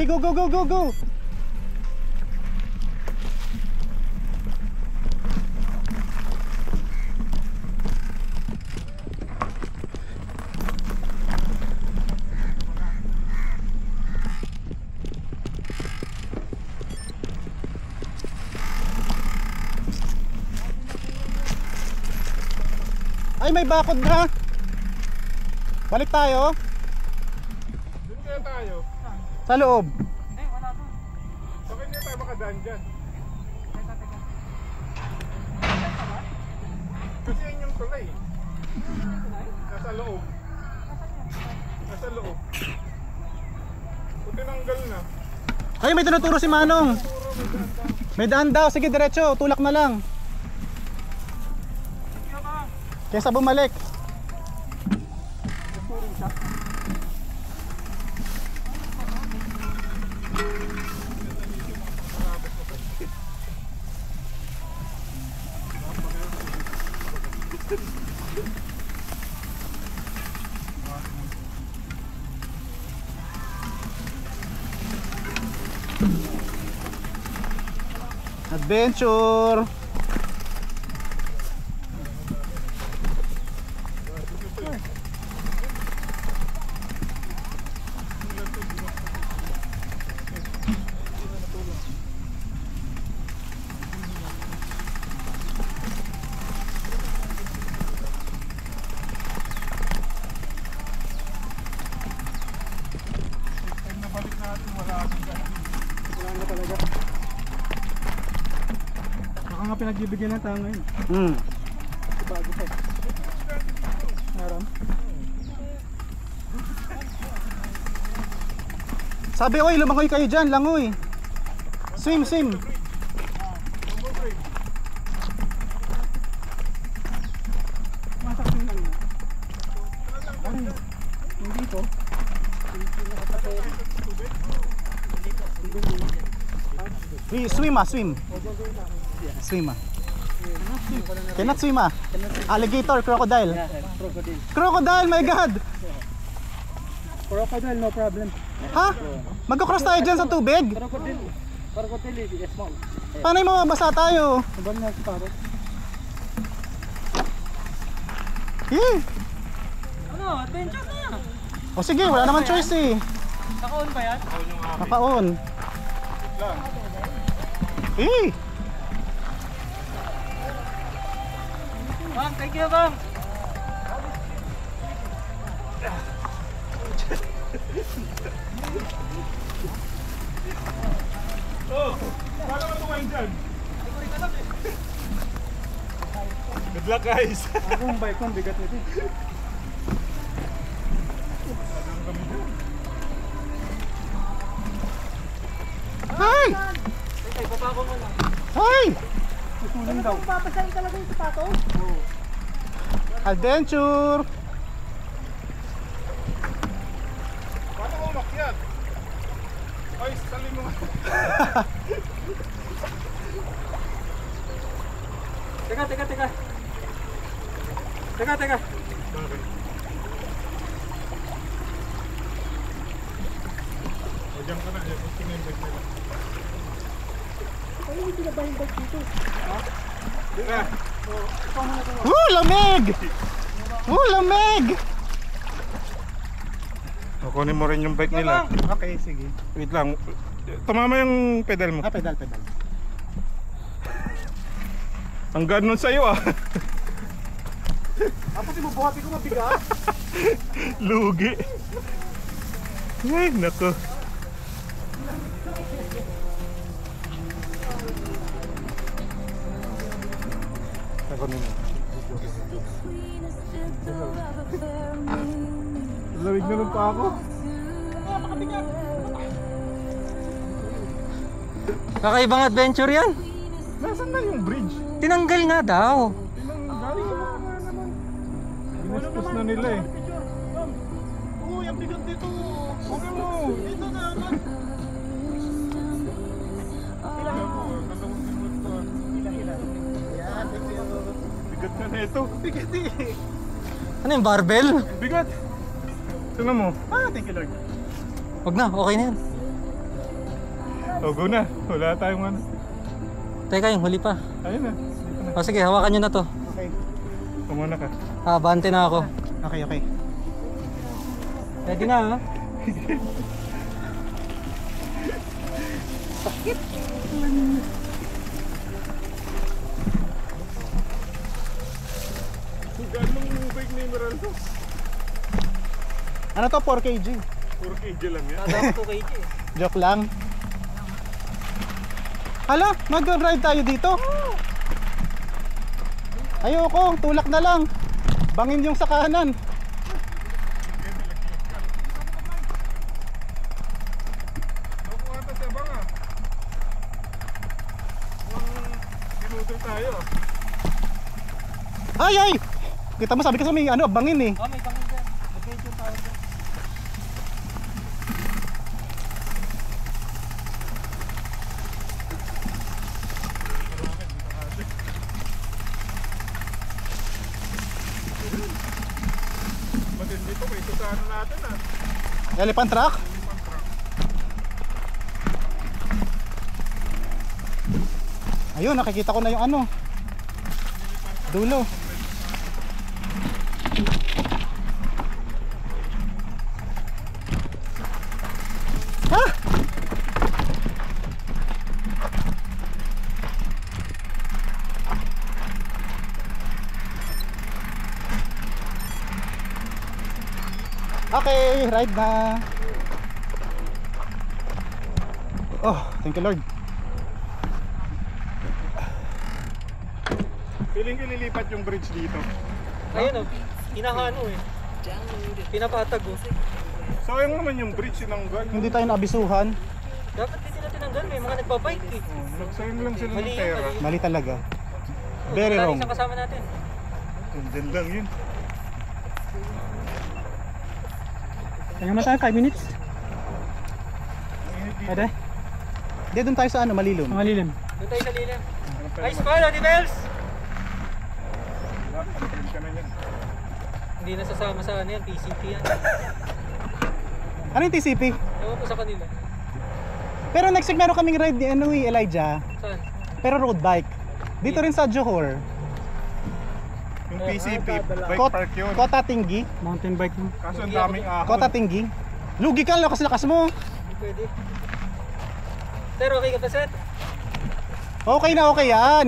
Okay, go, go, go, go, go. Ay, may bakod na. Balik tayo. Doon kaya tayo. Sa loob. Wala to. Sa kanya tayo makadaan dyan. Kasi yan yung tulay. Nasa loob. Nasa loob. Kung tinanggal na. Ay, may tinuturo si Manong. May daan daw. Sige, diretso. Tulak na lang. Kesa bumalik. Adventure. Nabalik natin, wala akong daan. Wala na talaga. Baka nga pinagbibigyan ng tao ngayon. Bago pa. Haram. Sabi, oy, lumangoy kayo dyan, langoy. Swim, swim. Masakit lang na. Ay, hindi to. Swim ah, swim. Swim ah. Cannot swim ah. Alligator, crocodile. Crocodile. Crocodile, my God. Crocodile, no problem. Ha? Magkakross tayo dyan sa tubig? Crocodile. Crocodile is small. Paano yung mababasa tayo? Sabal na si Paro. Eh. Ano? Adventure na! O sige, wala naman choice eh. Naka-on ba yan? Naka-on. Eh. Bang, thank you bang! Oh, paano ka tumayin dyan? Good luck guys! Ako ang bike ko, ang bigat nito. Hi! Ay, baba ko muna. Hi! Susulan daw. Papasahin talaga yung sapato? Oo. Adventure! Paano ko umakyat? Ay, salin mo nga. Teka. Teka. Bakit? O, dyan ka na. Gusto na yung bike nila. Ano yung pinabahin bike dito? Ha? Tira! Lamig! Lamig! Kunin mo rin yung bike nila. Okay, sige. Wait lang. Tumama yung pedal mo. Pedal. Ang ganon sa'yo ah. Tapos ibubuhati ko mabigat. Lugi. Ay, nako. Ako nila. Lawig na lang pa ako. Kakaibang adventure yan. Nasaan na yung bridge? Tinanggal nga daw. Tinanggal na naman. Ginastos na nila eh. Oo, yung bigat dito. Huwag mo. Dito na. Bigat na ito. Bigat eh. Ano yung barbell? Bigat. Tingnan mo. Thank you Lord. Wag na, okay na yan. Oh, go na. Wala tayong ano. Teka, yung huli pa. Ayun na. Dito na. O sige, hawakan nyo na to. Okay. Kumuna ka. Bante na ako. Okay, okay. Ready na ha? Ganong bike ni Meraldo? Ano to? 4 kg. 4 kg lang yan. Kada ko 2 kg eh. Joke lang. Hala, mag-ride tayo dito. Ayoko, tulak na lang. Bangin yung sa kanan. Ako ata sa banga. Pinutol tayo. Ay, ay! Kita mo, sabi kasi may ano, bangin eh. Oh, may pangin dyan. Mag-rate yung tawag dyan. Matindi to. May ito sa ano natin ah. Elephant truck. Ayun, nakikita ko na yung ano. Dulo. Ha? Okay, ride na. Oh, thank you Lord. Feeling ko lilipat yung bridge dito. Ayun o, hinahano eh. Pinapatag oh. Sayang naman yung bridge sinanggal. Hindi tayo naabisuhan. Dapat din sila tinanggal, may mga nagbabike eh. Nagsayang lang sila ng Mali yun, pera. mali. Mali talaga. Very Wala wrong. isang kasama natin. Andyan lang yun. Kaya na tayo, 5 minutes. Pwede? Hindi, doon tayo sa ano, malilom. Malilim. Doon tayo sa lilim. Ay, squad, Adi Bells! Wala, pag-film ka na yan. Hindi na sasama sa ano yan, PCP yan. Ano yung TCP? Ewan ko sa kanila. Pero next week meron kaming ride ni ano, Elijah. Saan? Pero road bike. Dito rin sa Johor. Yung PCP, bike Kot- park yun. Kota Tinggi. Mountain bike mo. Kaso ang daming ahon. Kota Tinggi. Lugi ka, lakas mo. Hindi pwede. Pero okay ka pa, Seth? Okay na okay yan.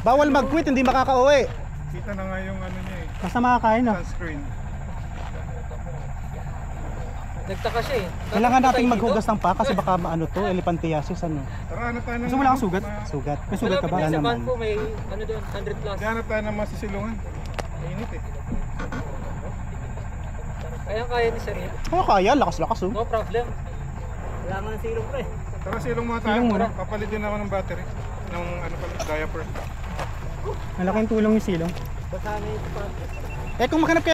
Bawal mag-quit, hindi makakauwi. Kita na nga yung ano niya eh. Basta makakain Sunscreen. Nagtaka siya eh. Kailangan nating maghugas ng pa kasi baka maano to, elephantiasis ano. Tara, hanap tayo ng... Gusto mo lang ang sugat? Sugat. May sugat ka ba? Wala Sa naman. van ko may ano doon, 100 plus. Hanap tayo ng masisilungan. Mainit eh. Kaya ni Sir yan. Oh, kaya, lakas-lakas oh. No problem. Wala nga ng silong ko eh. Tara, silong muna tayo. Silong muna. Kapalit din ako ng battery. Ng ano pala, diaper. Malaking tulong yung silong. Eh kung makanap